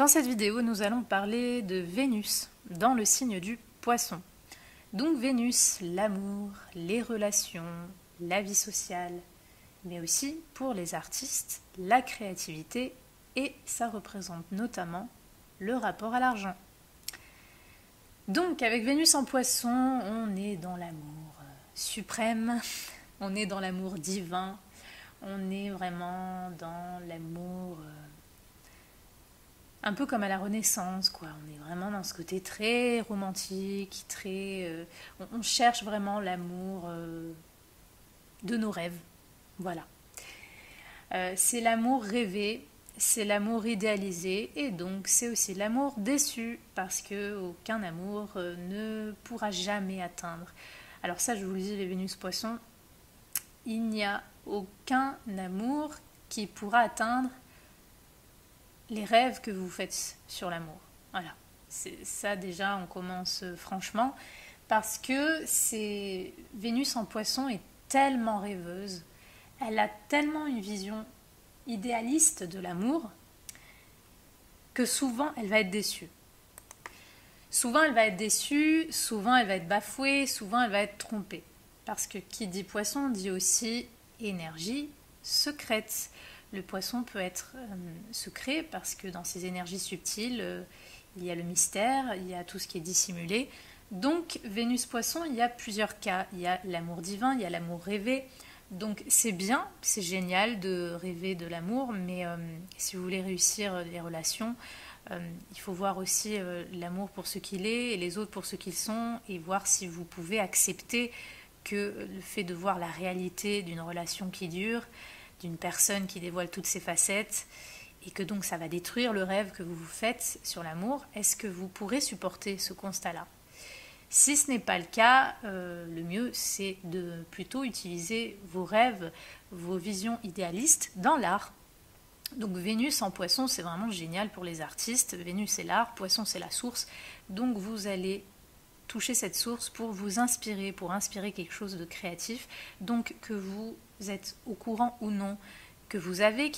Dans cette vidéo, nous allons parler de Vénus dans le signe du Poisson. Donc Vénus, l'amour, les relations, la vie sociale, mais aussi pour les artistes, la créativité et ça représente notamment le rapport à l'argent. Donc avec Vénus en Poisson, on est dans l'amour suprême, on est dans l'amour divin, on est vraiment dans l'amour un peu comme à la Renaissance, quoi. On est vraiment dans ce côté très romantique, on cherche vraiment l'amour de nos rêves. Voilà. C'est l'amour rêvé, c'est l'amour idéalisé, et donc c'est aussi l'amour déçu, parce que aucun amour ne pourra jamais atteindre. Alors ça, je vous le dis, les Vénus Poissons, il n'y a aucun amour qui pourra atteindre les rêves que vous faites sur l'amour. Voilà, c'est ça déjà, on commence franchement, parce que Vénus en Poisson est tellement rêveuse, elle a tellement une vision idéaliste de l'amour, que souvent elle va être déçue. Souvent elle va être déçue, souvent elle va être bafouée, souvent elle va être trompée. Parce que qui dit Poisson dit aussi énergie secrète. Le poisson peut être secret parce que dans ces énergies subtiles, il y a le mystère, il y a tout ce qui est dissimulé. Donc Vénus Poisson, il y a plusieurs cas. Il y a l'amour divin, il y a l'amour rêvé. Donc c'est bien, c'est génial de rêver de l'amour, mais si vous voulez réussir les relations, il faut voir aussi l'amour pour ce qu'il est et les autres pour ce qu'ils sont, et voir si vous pouvez accepter que le fait de voir la réalité d'une relation qui dure, d'une personne qui dévoile toutes ses facettes, et que donc ça va détruire le rêve que vous vous faites sur l'amour, est-ce que vous pourrez supporter ce constat-là? Si ce n'est pas le cas, le mieux c'est de plutôt utiliser vos rêves, vos visions idéalistes dans l'art. Donc Vénus en Poisson, c'est vraiment génial pour les artistes. Vénus c'est l'art, Poisson c'est la source. Donc vous allez toucher cette source pour vous inspirer, pour inspirer quelque chose de créatif. Donc que vous êtes au courant ou non, que vous avez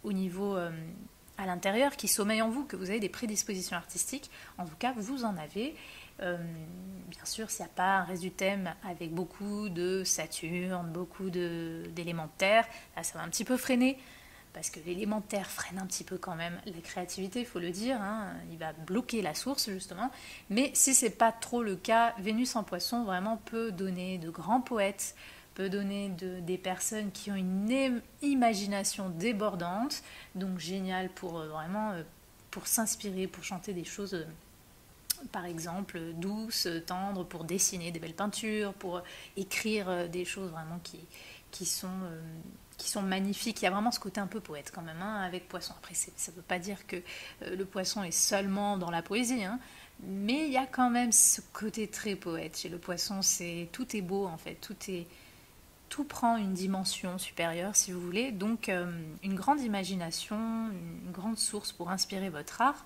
au niveau à l'intérieur, qui sommeille en vous, que vous avez des prédispositions artistiques, en tout cas vous en avez. Bien sûr, s'il n'y a pas un reste du thème avec beaucoup de Saturne, beaucoup d'éléments de terre, là ça va un petit peu freiner, parce que l'élémentaire freine un petit peu quand même la créativité, il faut le dire, hein, il va bloquer la source justement, mais si c'est pas trop le cas, Vénus en Poisson vraiment peut donner de grands poètes, peut donner des personnes qui ont une imagination débordante, donc génial pour vraiment pour s'inspirer, pour chanter des choses par exemple douces, tendres, pour dessiner des belles peintures, pour écrire des choses vraiment qui sont magnifiques. Il y a vraiment ce côté un peu poète quand même, hein, avec Poisson. Après, ça ne veut pas dire que le Poisson est seulement dans la poésie, hein, mais il y a quand même ce côté très poète. Chez le Poisson, tout est beau en fait, tout prend une dimension supérieure si vous voulez, donc une grande imagination, une grande source pour inspirer votre art.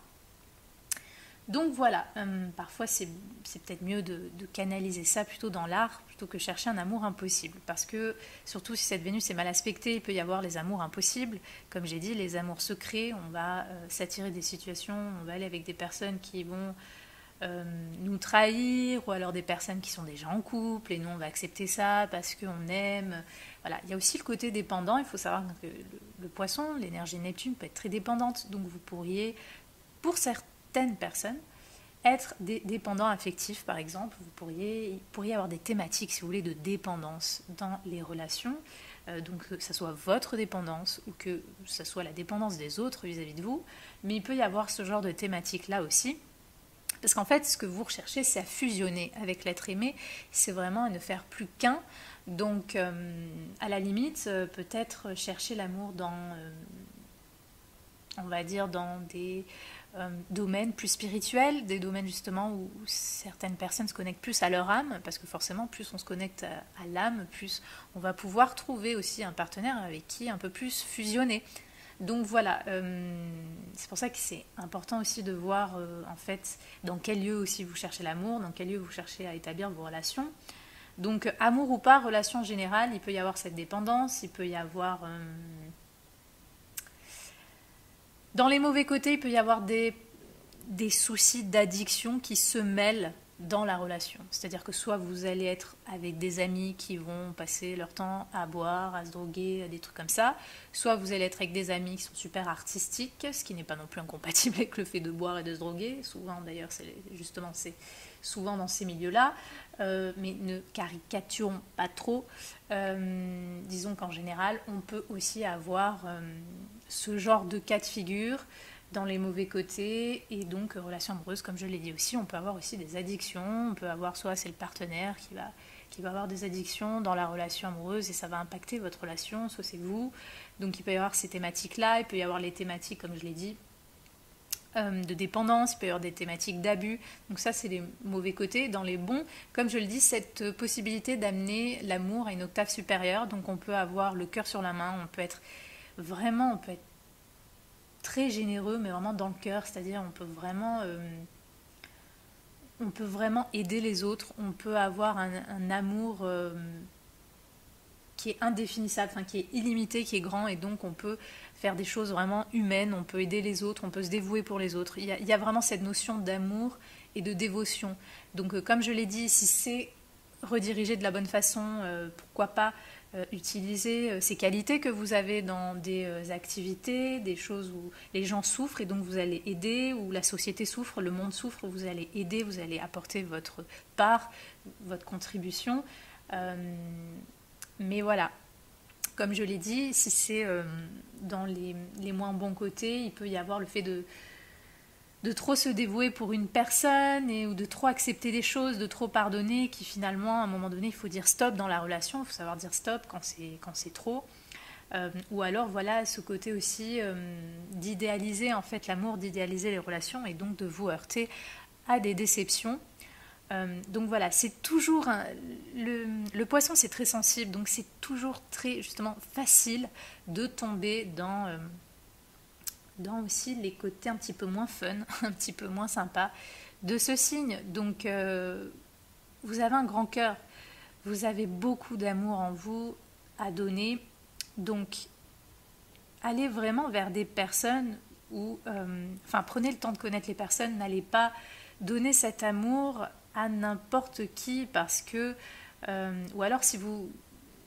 Donc voilà, parfois c'est peut-être mieux de canaliser ça plutôt dans l'art plutôt que chercher un amour impossible, parce que surtout si cette Vénus est mal aspectée, il peut y avoir les amours impossibles, comme j'ai dit, les amours secrets, on va s'attirer des situations, on va aller avec des personnes qui vont nous trahir, ou alors des personnes qui sont déjà en couple, et nous on va accepter ça parce qu'on aime. Voilà, il y a aussi le côté dépendant, il faut savoir que le Poisson, l'énergie Neptune peut être très dépendante, donc vous pourriez, pour certaines personnes, être dépendant affectif par exemple. Il pourriez avoir des thématiques, si vous voulez, de dépendance dans les relations, donc que ce soit votre dépendance ou que ce soit la dépendance des autres vis-à-vis de vous, mais il peut y avoir ce genre de thématique là aussi, parce qu'en fait ce que vous recherchez c'est à fusionner avec l'être aimé, c'est vraiment à ne faire plus qu'un. Donc à la limite peut-être chercher l'amour dans on va dire dans des domaines plus spirituels, des domaines justement où certaines personnes se connectent plus à leur âme, parce que forcément plus on se connecte à l'âme, plus on va pouvoir trouver aussi un partenaire avec qui un peu plus fusionner. Donc voilà, c'est pour ça que c'est important aussi de voir en fait dans quel lieu aussi vous cherchez l'amour, dans quel lieu vous cherchez à établir vos relations. Donc amour ou pas, relation générale, il peut y avoir cette dépendance, il peut y avoir Dans les mauvais côtés, il peut y avoir des soucis d'addiction qui se mêlent dans la relation. C'est-à-dire que soit vous allez être avec des amis qui vont passer leur temps à boire, à se droguer, à des trucs comme ça, soit vous allez être avec des amis qui sont super artistiques, ce qui n'est pas non plus incompatible avec le fait de boire et de se droguer. Souvent d'ailleurs, c'est souvent dans ces milieux-là, mais ne caricaturons pas trop. Disons qu'en général, on peut aussi avoir ce genre de cas de figure dans les mauvais côtés, et donc relation amoureuse, comme je l'ai dit aussi, on peut avoir aussi des addictions, on peut avoir soit c'est le partenaire qui va avoir des addictions dans la relation amoureuse et ça va impacter votre relation, soit c'est vous, donc il peut y avoir ces thématiques-là, il peut y avoir les thématiques, comme je l'ai dit, de dépendance, il peut y avoir des thématiques d'abus, donc ça c'est les mauvais côtés. Dans les bons, comme je le dis, cette possibilité d'amener l'amour à une octave supérieure, donc on peut avoir le cœur sur la main, on peut être très généreux, mais vraiment dans le cœur, c'est-à-dire on peut vraiment aider les autres, on peut avoir un amour qui est indéfinissable, enfin, qui est illimité, qui est grand, et donc on peut faire des choses vraiment humaines, on peut aider les autres, on peut se dévouer pour les autres. Il y a vraiment cette notion d'amour et de dévotion. Donc comme je l'ai dit, si c'est redirigé de la bonne façon, pourquoi pas utiliser ces qualités que vous avez dans des activités, des choses où les gens souffrent et donc vous allez aider, où la société souffre, le monde souffre, vous allez aider, vous allez apporter votre part, votre contribution. Mais voilà, comme je l'ai dit, si c'est dans les moins bons côtés, il peut y avoir le fait de trop se dévouer pour une personne ou de trop accepter des choses, de trop pardonner, qui finalement, à un moment donné, il faut dire stop dans la relation, il faut savoir dire stop quand c'est trop. Ou alors, voilà, ce côté aussi d'idéaliser en fait l'amour, d'idéaliser les relations et donc de vous heurter à des déceptions. Donc voilà, c'est toujours le poisson, c'est très sensible, donc c'est toujours très justement facile de tomber dans aussi les côtés un petit peu moins fun, un petit peu moins sympa de ce signe. Donc vous avez un grand cœur, vous avez beaucoup d'amour en vous à donner, donc allez vraiment vers des personnes où, prenez le temps de connaître les personnes, n'allez pas donner cet amour à n'importe qui parce que, ou alors si vous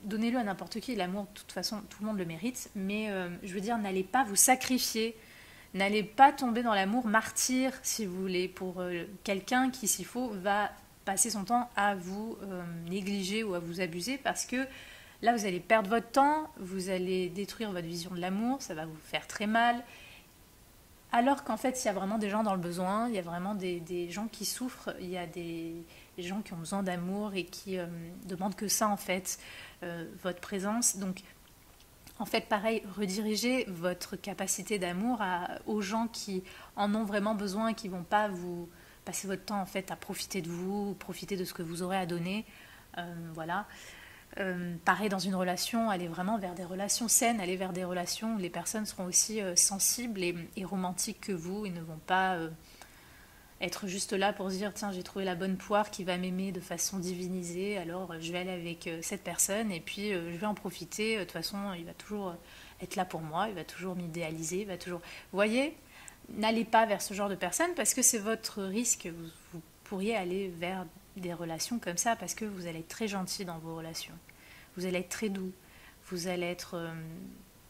donnez-le à n'importe qui, l'amour de toute façon tout le monde le mérite, mais je veux dire n'allez pas vous sacrifier, n'allez pas tomber dans l'amour martyr si vous voulez pour quelqu'un qui s'il faut va passer son temps à vous négliger ou à vous abuser parce que là vous allez perdre votre temps, vous allez détruire votre vision de l'amour, ça va vous faire très mal. Alors qu'en fait, il y a vraiment des gens dans le besoin, il y a vraiment des gens qui souffrent, il y a des gens qui ont besoin d'amour et qui demandent que ça, en fait, votre présence. Donc, en fait, pareil, redirigez votre capacité d'amour aux gens qui en ont vraiment besoin et qui ne vont pas vous passer votre temps, en fait, à profiter de vous, profiter de ce que vous aurez à donner. Voilà. Pareil dans une relation, aller vraiment vers des relations saines, aller vers des relations où les personnes seront aussi sensibles et romantiques que vous et ne vont pas être juste là pour se dire tiens j'ai trouvé la bonne poire qui va m'aimer de façon divinisée, alors je vais aller avec cette personne et puis je vais en profiter, de toute façon il va toujours être là pour moi, il va toujours m'idéaliser, il va toujours... Vous voyez, n'allez pas vers ce genre de personnes parce que c'est votre risque, vous pourriez aller vers des relations comme ça parce que vous allez être très gentil dans vos relations, vous allez être très doux, vous allez être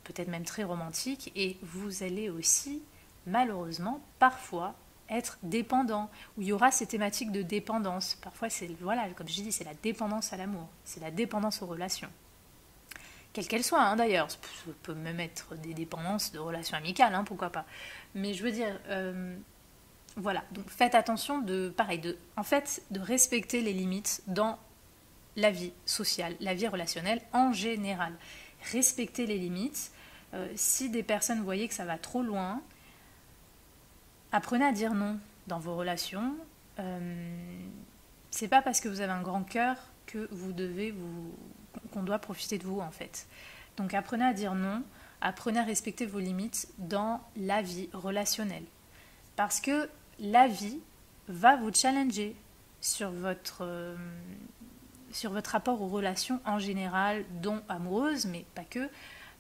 peut-être même très romantique et vous allez aussi malheureusement parfois être dépendant, où il y aura ces thématiques de dépendance. Parfois c'est, voilà, comme je dis, c'est la dépendance à l'amour, c'est la dépendance aux relations. Quelles qu'elles soient d'ailleurs, ça peut même être des dépendances de relations amicales, pourquoi pas. Mais je veux dire... Voilà, donc faites attention en fait, de respecter les limites dans la vie sociale, la vie relationnelle en général. Respectez les limites. Si des personnes voyez que ça va trop loin, apprenez à dire non dans vos relations. C'est pas parce que vous avez un grand cœur que qu'on doit profiter de vous en fait. Donc apprenez à dire non, apprenez à respecter vos limites dans la vie relationnelle. Parce que la vie va vous challenger sur votre rapport aux relations en général, dont amoureuses, mais pas que.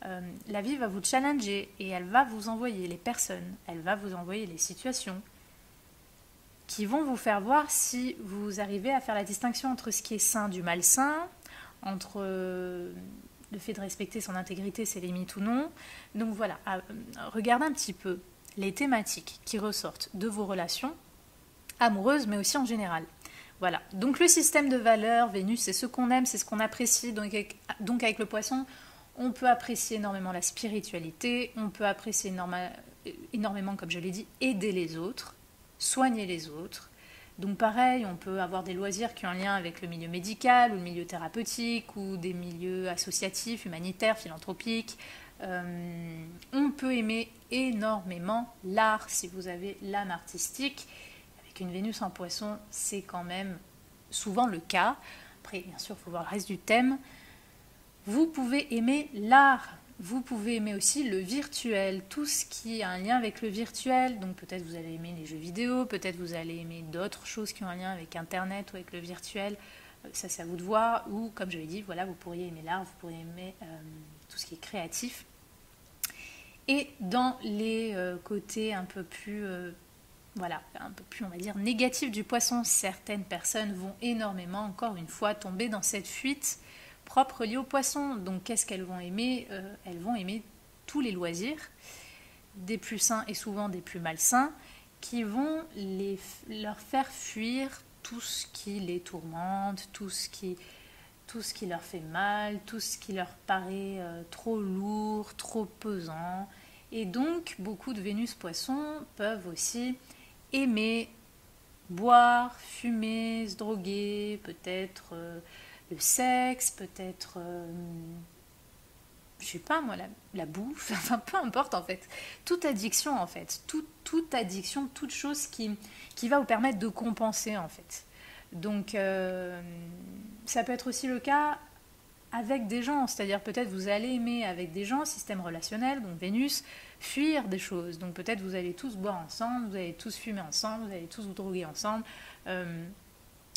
La vie va vous challenger et elle va vous envoyer les personnes, elle va vous envoyer les situations qui vont vous faire voir si vous arrivez à faire la distinction entre ce qui est sain du malsain, entre le fait de respecter son intégrité, ses limites ou non. Donc voilà, regardez un petit peu les thématiques qui ressortent de vos relations amoureuses, mais aussi en général. Voilà, donc le système de valeurs, Vénus, c'est ce qu'on aime, c'est ce qu'on apprécie. Donc avec le poisson, on peut apprécier énormément la spiritualité, on peut apprécier énormément, comme je l'ai dit, aider les autres, soigner les autres. Donc pareil, on peut avoir des loisirs qui ont un lien avec le milieu médical ou le milieu thérapeutique ou des milieux associatifs, humanitaires, philanthropiques. On peut aimer énormément l'art si vous avez l'âme artistique. Avec une Vénus en poisson, c'est quand même souvent le cas. Après, bien sûr, il faut voir le reste du thème. Vous pouvez aimer l'art. Vous pouvez aimer aussi le virtuel, tout ce qui a un lien avec le virtuel. Donc peut-être vous allez aimer les jeux vidéo, peut-être vous allez aimer d'autres choses qui ont un lien avec Internet ou avec le virtuel. Ça, c'est à vous de voir. Ou comme je l'ai dit, voilà, vous pourriez aimer l'art, vous pourriez aimer tout ce qui est créatif. Et dans les côtés un peu plus, un peu plus, on va dire, négatifs du poisson, certaines personnes vont énormément, encore une fois, tomber dans cette fuite propres liées aux poissons. Donc qu'est-ce qu'elles vont aimer? Elles vont aimer tous les loisirs, des plus sains et souvent des plus malsains, qui vont leur faire fuir tout ce qui les tourmente, tout ce qui leur fait mal, tout ce qui leur paraît trop lourd, trop pesant. Et donc beaucoup de Vénus poissons peuvent aussi aimer boire, fumer, se droguer, peut-être le sexe, peut-être, je sais pas moi, la bouffe, enfin peu importe en fait. Toute addiction en fait, toute addiction, toute chose qui va vous permettre de compenser en fait. Donc ça peut être aussi le cas avec des gens, c'est-à-dire peut-être vous allez aimer avec des gens, système relationnel, donc Vénus, fuir des choses. Donc peut-être vous allez tous boire ensemble, vous allez tous fumer ensemble, vous allez tous vous droguer ensemble.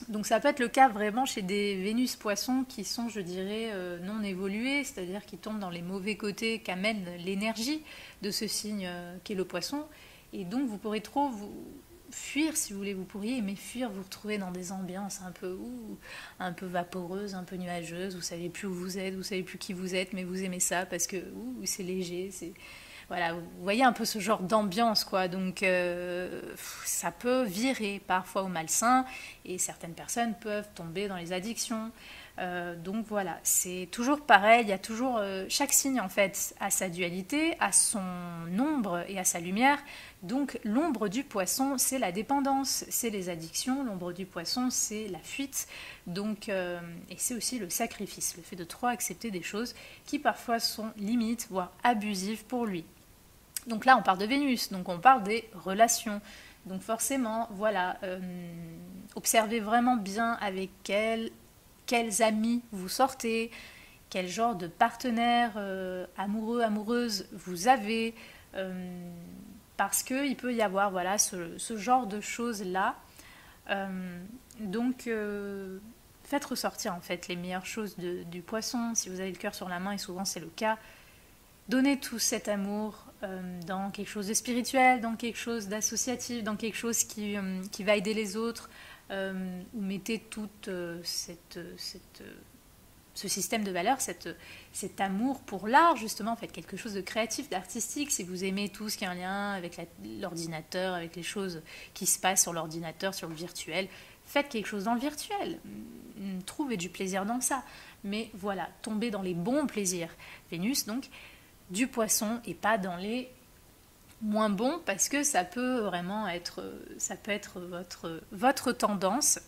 Donc ça peut être le cas vraiment chez des Vénus poissons qui sont, je dirais, non évolués, c'est-à-dire qui tombent dans les mauvais côtés qu'amène l'énergie de ce signe qu'est le poisson. Et donc vous pourrez trop vous fuir, si vous voulez, vous pourriez aimer fuir, vous retrouver dans des ambiances un peu vaporeuses, un peu nuageuses, vous savez plus où vous êtes, vous savez plus qui vous êtes, mais vous aimez ça parce que c'est léger, c'est... Voilà, vous voyez un peu ce genre d'ambiance, quoi. Donc, ça peut virer parfois au malsain et certaines personnes peuvent tomber dans les addictions. Donc voilà, c'est toujours pareil. Il y a toujours chaque signe en fait a sa dualité, a son ombre et a sa lumière. Donc l'ombre du poisson, c'est la dépendance, c'est les addictions. L'ombre du poisson, c'est la fuite. Donc et c'est aussi le sacrifice, le fait de trop accepter des choses qui parfois sont limites, voire abusives pour lui. Donc là, on parle de Vénus, donc on parle des relations. Donc forcément, voilà, observez vraiment bien avec quels amis vous sortez, quel genre de partenaire amoureux, amoureuse vous avez, parce qu'il peut y avoir voilà, ce genre de choses-là. Donc, faites ressortir en fait les meilleures choses du poisson. Si vous avez le cœur sur la main, et souvent c'est le cas, donnez tout cet amour dans quelque chose de spirituel, dans quelque chose d'associatif, dans quelque chose qui va aider les autres, ou mettez tout ce système de valeurs, cet amour pour l'art, justement, faites quelque chose de créatif, d'artistique, si vous aimez tout ce qui est en lien avec l'ordinateur, avec les choses qui se passent sur l'ordinateur, sur le virtuel, faites quelque chose dans le virtuel, trouvez du plaisir dans ça, mais voilà, tombez dans les bons plaisirs. Vénus, donc, du poisson et pas dans les moins bons parce que ça peut vraiment être, votre tendance.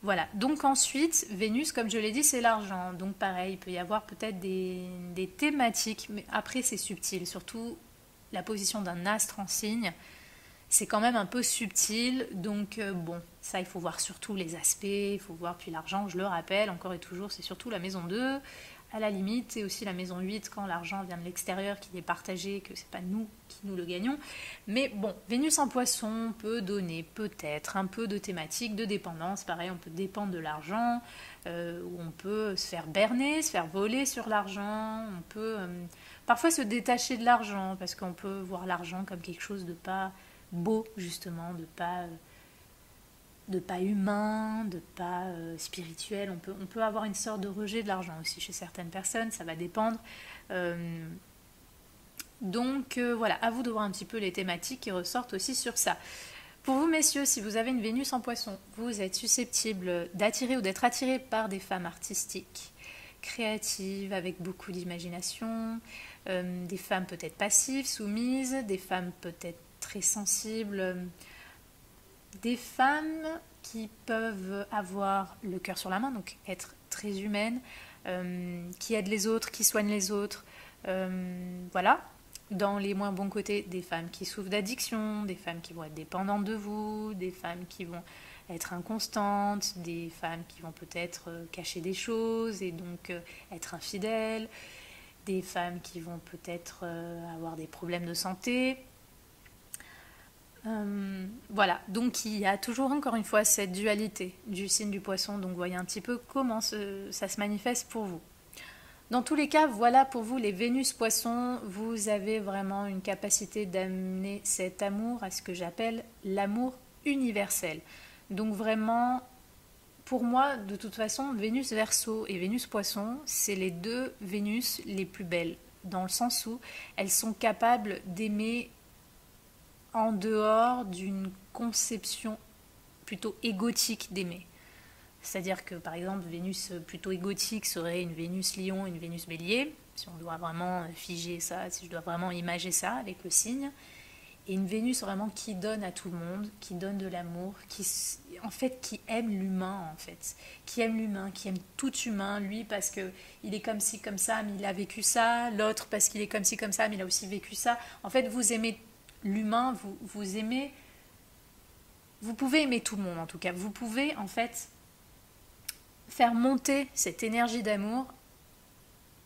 Voilà, donc ensuite, Vénus, comme je l'ai dit, c'est l'argent. Donc pareil, il peut y avoir peut-être des thématiques, mais après c'est subtil, surtout la position d'un astre en signe, c'est quand même un peu subtil, donc bon, ça il faut voir surtout les aspects, il faut voir, puis l'argent, je le rappelle, encore et toujours, c'est surtout la maison 2, à la limite, et aussi la maison 8 quand l'argent vient de l'extérieur, qu'il est partagé, que c'est pas nous qui nous le gagnons. Mais bon, Vénus en poisson peut donner peut-être un peu de thématique de dépendance. Pareil, on peut dépendre de l'argent, ou on peut se faire berner, se faire voler sur l'argent, on peut parfois se détacher de l'argent, parce qu'on peut voir l'argent comme quelque chose de pas beau, justement, de pas humain, de pas spirituel. On peut avoir une sorte de rejet de l'argent aussi chez certaines personnes, ça va dépendre. Donc voilà, à vous de voir un petit peu les thématiques qui ressortent aussi sur ça. Pour vous, messieurs, si vous avez une Vénus en poisson, vous êtes susceptible d'attirer ou d'être attiré par des femmes artistiques, créatives, avec beaucoup d'imagination, des femmes peut-être passives, soumises, des femmes peut-être très sensibles, des femmes qui peuvent avoir le cœur sur la main, donc être très humaines, qui aident les autres, qui soignent les autres, voilà. Dans les moins bons côtés, des femmes qui souffrent d'addiction, des femmes qui vont être dépendantes de vous, des femmes qui vont être inconstantes, des femmes qui vont peut-être cacher des choses et donc être infidèles, des femmes qui vont peut-être avoir des problèmes de santé. Voilà, donc il y a toujours encore une fois cette dualité du signe du poisson, donc voyez un petit peu comment ça se manifeste pour vous. Dans tous les cas, voilà pour vous les Vénus poissons, vous avez vraiment une capacité d'amener cet amour à ce que j'appelle l'amour universel. Donc vraiment, pour moi, de toute façon, Vénus Verseau et Vénus Poisson, c'est les deux Vénus les plus belles, dans le sens où elles sont capables d'aimer en dehors d'une conception plutôt égotique d'aimer. C'est-à-dire que, par exemple, Vénus plutôt égotique serait une Vénus Lion, une Vénus Bélier, si on doit vraiment figer ça, si je dois vraiment imager ça avec le signe. Et une Vénus vraiment qui donne à tout le monde, qui donne de l'amour, qui aime l'humain, en fait. Qui aime l'humain, qui aime tout humain, lui parce qu'il est comme ci, comme ça, mais il a vécu ça, l'autre parce qu'il est comme ci, comme ça, mais il a aussi vécu ça. En fait, vous aimez l'humain, vous aimez... Vous pouvez aimer tout le monde, en tout cas. Vous pouvez, en fait, faire monter cette énergie d'amour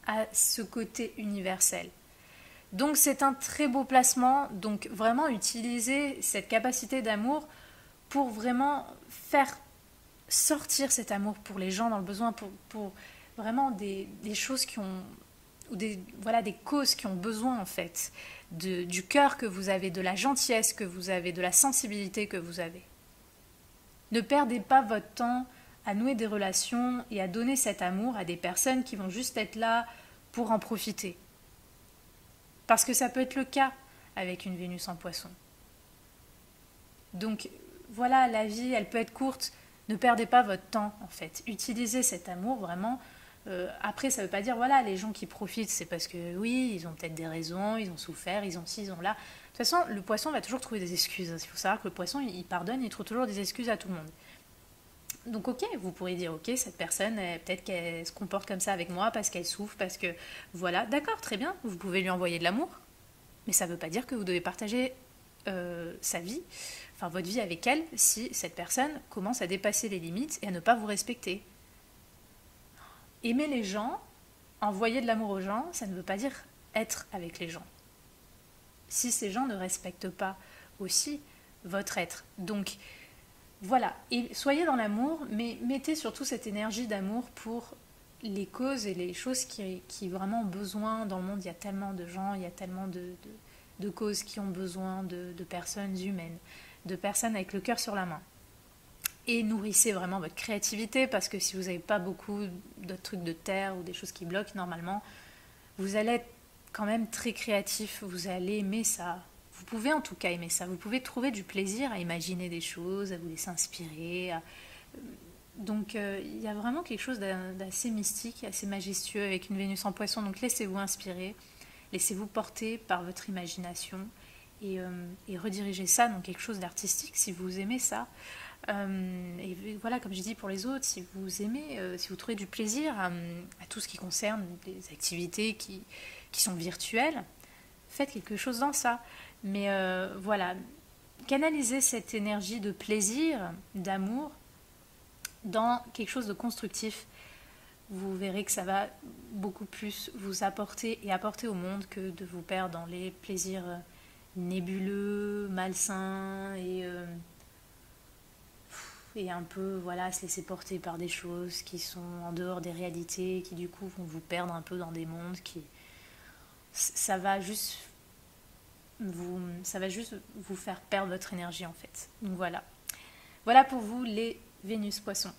à ce côté universel. Donc c'est un très beau placement, donc vraiment utiliser cette capacité d'amour pour vraiment faire sortir cet amour pour les gens dans le besoin, pour vraiment des choses qui ont, ou des causes qui ont besoin en fait, du cœur que vous avez, de la gentillesse que vous avez, de la sensibilité que vous avez. Ne perdez pas votre temps à nouer des relations et à donner cet amour à des personnes qui vont juste être là pour en profiter. Parce que ça peut être le cas avec une Vénus en poisson. Donc voilà, la vie, elle peut être courte. Ne perdez pas votre temps, en fait. Utilisez cet amour vraiment. Après, ça ne veut pas dire, voilà, les gens qui profitent, c'est parce que oui, ils ont peut-être des raisons, ils ont souffert, ils ont ci, ils ont là. De toute façon, le poisson va toujours trouver des excuses. Il faut savoir que le poisson, il pardonne, il trouve toujours des excuses à tout le monde. Donc ok, vous pourrez dire ok, cette personne, peut-être qu'elle se comporte comme ça avec moi parce qu'elle souffre, parce que voilà, d'accord, très bien, vous pouvez lui envoyer de l'amour, mais ça ne veut pas dire que vous devez partager sa vie, enfin votre vie avec elle, si cette personne commence à dépasser les limites et à ne pas vous respecter. Aimer les gens, envoyer de l'amour aux gens, ça ne veut pas dire être avec les gens. Si ces gens ne respectent pas aussi votre être. Donc voilà, et soyez dans l'amour, mais mettez surtout cette énergie d'amour pour les causes et les choses qui vraiment ont besoin dans le monde. Il y a tellement de gens, il y a tellement de causes qui ont besoin de personnes humaines, de personnes avec le cœur sur la main. Et nourrissez vraiment votre créativité, parce que si vous n'avez pas beaucoup de trucs de terre ou des choses qui bloquent, normalement, vous allez être quand même très créatif, vous allez aimer ça. Vous pouvez en tout cas aimer ça, vous pouvez trouver du plaisir à imaginer des choses, à vous laisser inspirer. Donc il y a vraiment quelque chose d'assez mystique, assez majestueux avec une Vénus en poisson. Donc laissez-vous inspirer, laissez-vous porter par votre imagination et redirigez ça dans quelque chose d'artistique si vous aimez ça. Et voilà, comme je dis pour les autres, si vous aimez, si vous trouvez du plaisir à tout ce qui concerne des activités qui sont virtuelles, faites quelque chose dans ça. Mais voilà, canalisez cette énergie de plaisir, d'amour, dans quelque chose de constructif. vous verrez que ça va beaucoup plus vous apporter et apporter au monde que de vous perdre dans les plaisirs nébuleux, malsains et un peu voilà, se laisser porter par des choses qui sont en dehors des réalités, qui du coup vont vous perdre un peu dans des mondes qui ça va juste ça va juste vous faire perdre votre énergie en fait. Donc voilà. Voilà pour vous les Vénus Poissons.